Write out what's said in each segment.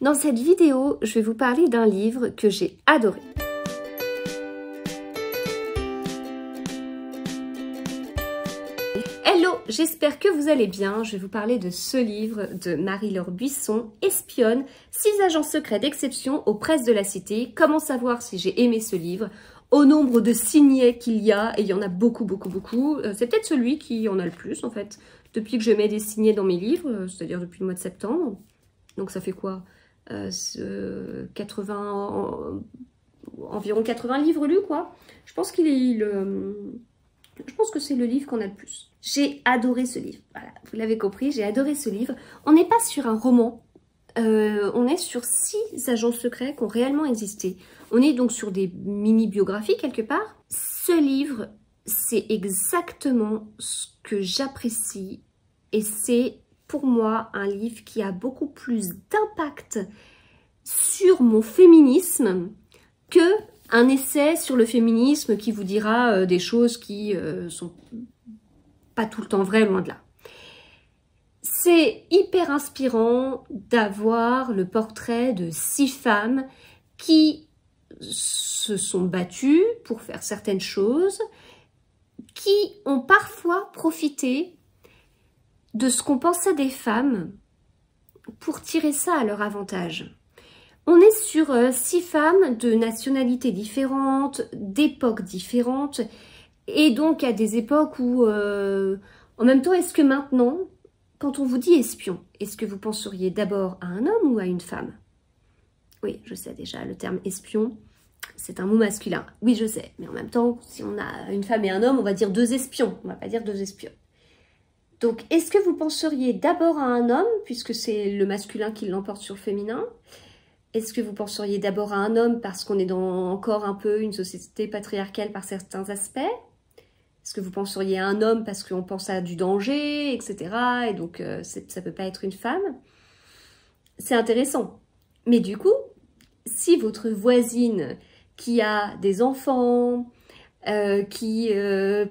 Dans cette vidéo, je vais vous parler d'un livre que j'ai adoré. Hello, j'espère que vous allez bien. Je vais vous parler de ce livre de Marie-Laure Buisson, Espionne, 6 agents secrets d'exception aux presses de la cité. Comment savoir si j'ai aimé ce livre? Au nombre de signets qu'il y a, et il y en a beaucoup. C'est peut-être celui qui en a le plus en fait. Depuis que je mets des signets dans mes livres, c'est-à-dire depuis le mois de septembre. Donc ça fait quoi? 80, environ 80 livres lus, quoi. Je pense que c'est le livre qu'on a le plus. J'ai adoré ce livre. Voilà, vous l'avez compris, j'ai adoré ce livre. On n'est pas sur un roman. On est sur 6 agents secrets qui ont réellement existé. On est donc sur des mini-biographies quelque part. Ce livre, c'est exactement ce que j'apprécie et c'est pour moi un livre qui a beaucoup plus d'impact sur mon féminisme que un essai sur le féminisme qui vous dira des choses qui sont pas tout le temps vraies, loin de là. C'est hyper inspirant d'avoir le portrait de 6 femmes qui se sont battues pour faire certaines choses, qui ont parfois profité de ce qu'on pensait des femmes pour tirer ça à leur avantage. On est sur 6 femmes de nationalités différentes, d'époques différentes, et donc à des époques où, en même temps, est-ce que maintenant, quand on vous dit espion, est-ce que vous penseriez d'abord à un homme ou à une femme? Oui, je sais déjà, le terme espion, c'est un mot masculin. Oui, je sais, mais en même temps, si on a une femme et un homme, on va dire 2 espions, on va pas dire 2 espions. Donc, est-ce que vous penseriez d'abord à un homme, puisque c'est le masculin qui l'emporte sur le féminin? Est-ce que vous penseriez d'abord à un homme parce qu'on est dans encore un peu une société patriarcale par certains aspects? Est-ce que vous penseriez à un homme parce qu'on pense à du danger, etc. Et donc, ça peut pas être une femme? C'est intéressant. Mais du coup, si votre voisine qui a des enfants, qui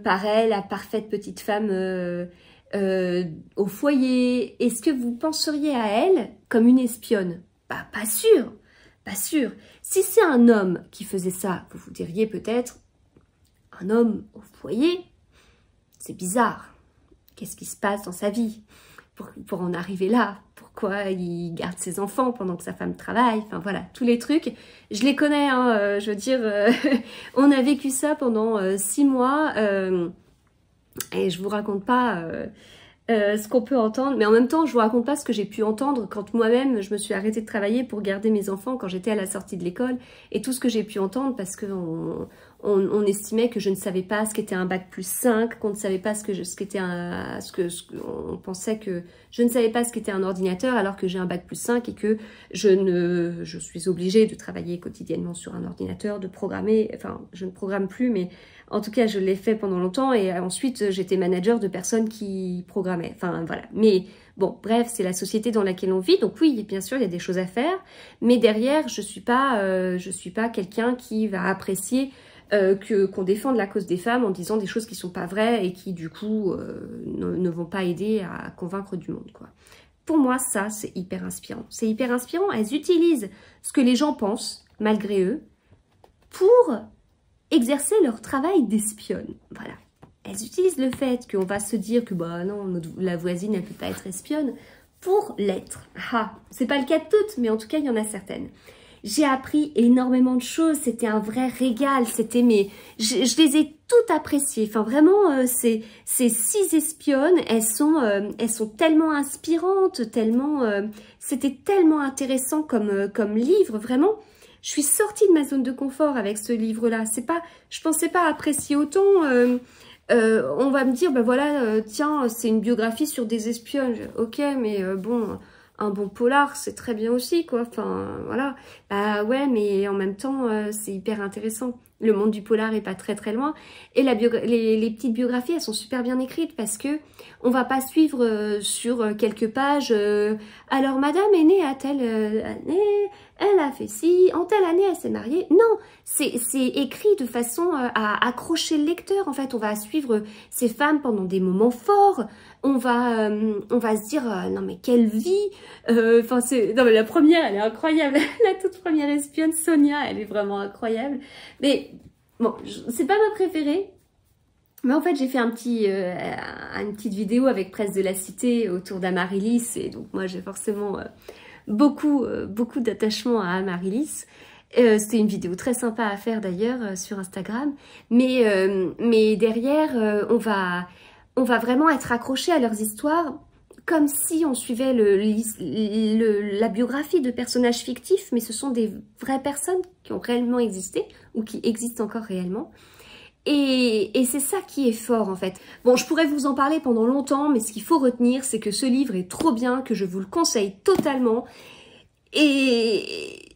paraît la parfaite petite femme au foyer, est-ce que vous penseriez à elle comme une espionne? Bah, pas sûr, pas sûr. Si c'est un homme qui faisait ça, vous vous diriez peut-être, un homme au foyer, c'est bizarre. Qu'est-ce qui se passe dans sa vie pour en arriver là? Pourquoi il garde ses enfants pendant que sa femme travaille? Enfin voilà, tous les trucs, je les connais, hein, je veux dire, on a vécu ça pendant 6 mois, et je vous raconte pas ce qu'on peut entendre, mais en même temps, je vous raconte pas ce que j'ai pu entendre quand moi-même, je me suis arrêtée de travailler pour garder mes enfants quand j'étais à la sortie de l'école, et tout ce que j'ai pu entendre parce que on estimait que je ne savais pas ce qu'était un bac plus 5, qu'on ne savait pas on pensait que je ne savais pas ce qu'était un ordinateur alors que j'ai un bac plus 5 et que je suis obligée de travailler quotidiennement sur un ordinateur, de programmer, enfin je ne programme plus, mais en tout cas je l'ai fait pendant longtemps et ensuite j'étais manager de personnes qui programmaient, enfin voilà. Mais bon, bref, c'est la société dans laquelle on vit, donc oui, bien sûr, il y a des choses à faire, mais derrière, je suis pas quelqu'un qui va apprécier qu'on défende la cause des femmes en disant des choses qui sont pas vraies et qui du coup ne vont pas aider à convaincre du monde, quoi. Pour moi, ça, c'est hyper inspirant. C'est hyper inspirant. Elles utilisent ce que les gens pensent, malgré eux, pour exercer leur travail d'espionne. Voilà. Elles utilisent le fait qu'on va se dire que bah non, la voisine, elle peut pas être espionne, pour l'être. Ah, c'est pas le cas de toutes, mais en tout cas, il y en a certaines. J'ai appris énormément de choses, c'était un vrai régal, je les ai toutes appréciées. Enfin vraiment, ces 6 espionnes, elles sont tellement inspirantes, c'était tellement intéressant comme livre, vraiment. Je suis sortie de ma zone de confort avec ce livre-là. Je pensais pas apprécier autant. On va me dire, ben voilà, tiens, c'est une biographie sur des espionnes. Ok, mais bon, un bon polar, c'est très bien aussi, quoi. Enfin, voilà. Bah ouais, mais en même temps, c'est hyper intéressant. Le monde du polar est pas très loin. Et les petites biographies, elles sont super bien écrites parce que on va pas suivre sur quelques pages. Alors, madame est née à telle année, elle a fait ci, en telle année elle s'est mariée. Non, c'est écrit de façon à accrocher le lecteur. En fait, on va suivre ces femmes pendant des moments forts. On va se dire non mais quelle vie. Enfin non mais la première, elle est incroyable. La toute première espionne, Sonia, elle est vraiment incroyable. Mais bon, c'est pas ma préférée. Mais en fait, j'ai fait une petite vidéo avec Presse de la Cité autour d'Amaryllis. Et donc, moi, j'ai forcément beaucoup d'attachement à Amaryllis. C'était une vidéo très sympa à faire d'ailleurs sur Instagram. Mais derrière, on va vraiment être accroché à leurs histoires comme si on suivait la biographie de personnages fictifs. Mais ce sont des vraies personnes qui ont réellement existé ou qui existent encore réellement. Et c'est ça qui est fort en fait. Bon, je pourrais vous en parler pendant longtemps, mais ce qu'il faut retenir, c'est que ce livre est trop bien, que je vous le conseille totalement. Et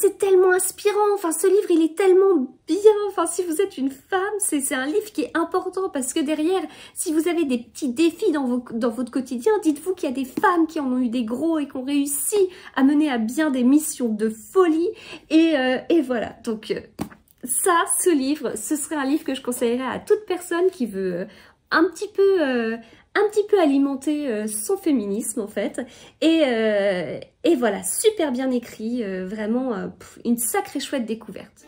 c'est tellement inspirant, enfin ce livre il est tellement bien, enfin si vous êtes une femme, c'est un livre qui est important parce que derrière, si vous avez des petits défis dans votre quotidien, dites-vous qu'il y a des femmes qui en ont eu des gros et qui ont réussi à mener à bien des missions de folie et voilà, donc... Ça, ce livre, ce serait un livre que je conseillerais à toute personne qui veut un petit peu alimenter son féminisme en fait. Et voilà, super bien écrit, vraiment une sacrée chouette découverte.